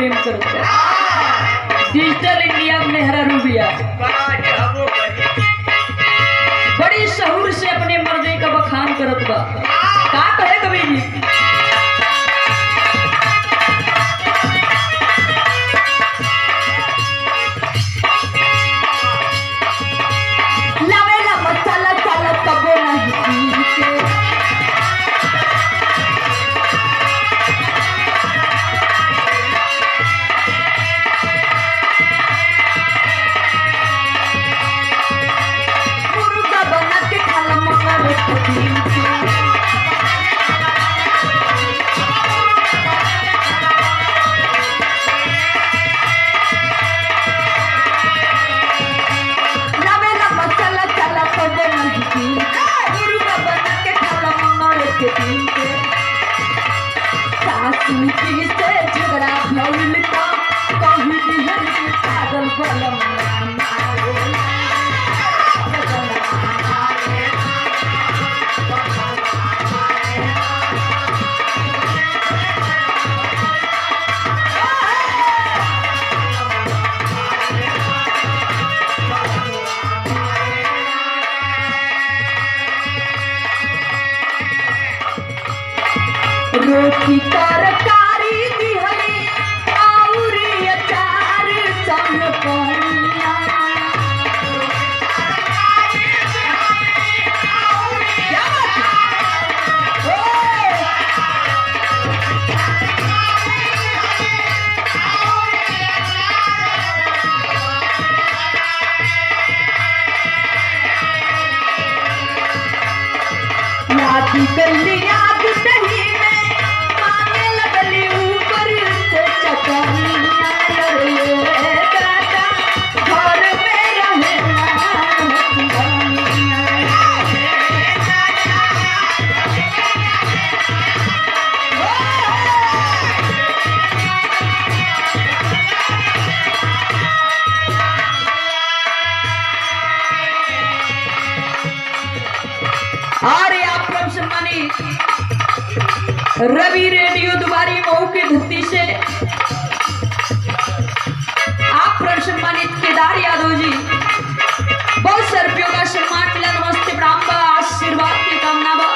प्रेम करता digital India में हरा रूबिया बड़ी शहूर से अपने मर्दे का बखान करत बा। का कहे कवि जी लावेला मसाला चाला कबो नहीं पी के मुर्गा बना के खाला मगर पी के लावेला मसाला चाला कबो नहीं पी मुर्गा बना के खाला मगर पी के सासू जी से झगड़ा भइल त कहीं दिहन के पागल बलम रोटी तरकारी दिहली और अचार संग पनिया लाठी गली याद नहीं में मांगे लगली ऊपर से चटनिया रे दादा घर में रहना और आप लोग सम्मानित रवि रेडियो दुबारी मऊ की धरती से आप लोग सम्मानित केदार यादव जी बहुत सारे रुपयों का सम्मान मिला। नमस्ते प्रणाम बा आशीर्वाद की कामना बा।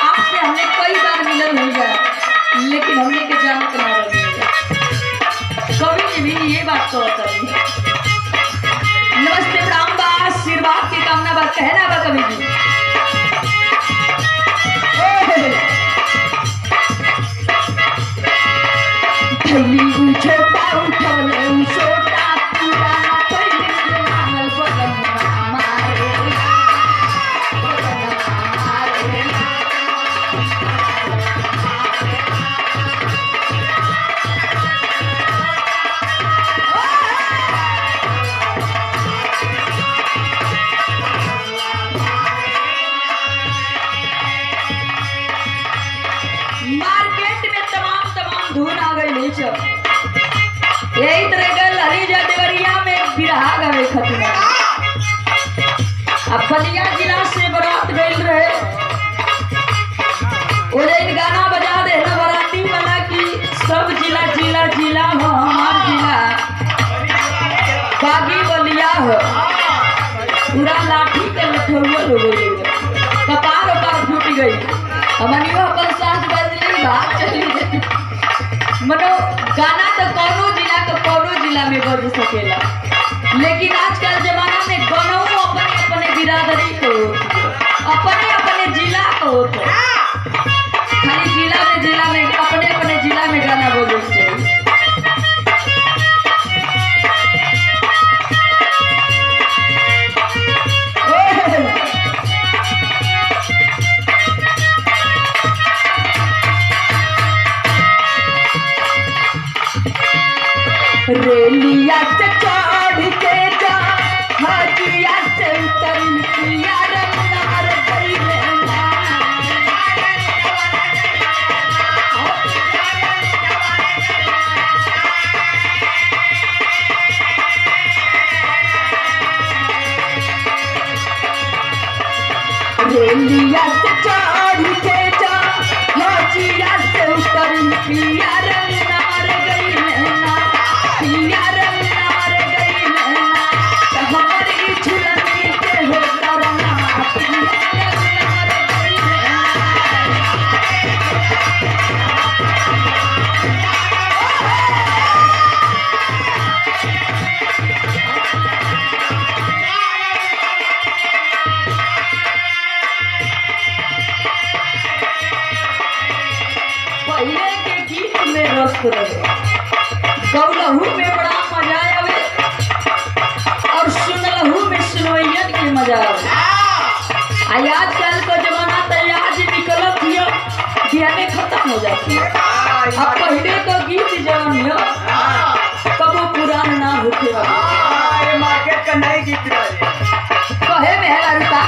आपसे हमने कई बार मिलन हो गया लेकिन हमने के जानत ना रही कभी जी भी ये बात तो होता है। नमस्ते प्रणाम बा आशीर्वाद की कामना बा कहना बा कभी जी थैली छोटा उठले छोटा पुराना थैली मांगल बदन मारे मार्केट में तमाम धुन आ गई नीचे यही तरह का ललिजा देवरिया में बिरहा गए खतरा अब बलिया जिला से बारात गई रहे उन्हें गाना बजा दे ना बाराती वाला की सब जिला जिला जिला हो हमार जिला बागी बलिया हो पूरा लाठी के लठुआ हो गई कपार उपार फूट गई हमारी वो अपन साथ बजली बात चली मनो गाना तो कौनो जिला में बज सकेला लेकिन आजकल जमाना में गानों अपने अपने बिरादरी को अपने अपने जिला को खाली जिला में अपने अपने जिला में गाना बजे चाहिए। रेलिया से चढ़ के जा हाजिया से उतर पिया रंगार गई रेलिया से चढ़ के जा हाजिया से उतर पिया रंगार गई मस्त रहे। गौलहू में बड़ा मजा आवे और सुनलहू में सुनवैयन के मजा आवे। आजकल का जमाना तो आज निकलत हियो बिहाने खत्म हो जाती है। अब पहले तो गीत जवन हियो कबो पुरान ना होते मार्केट का नई गीत कहे में है रुका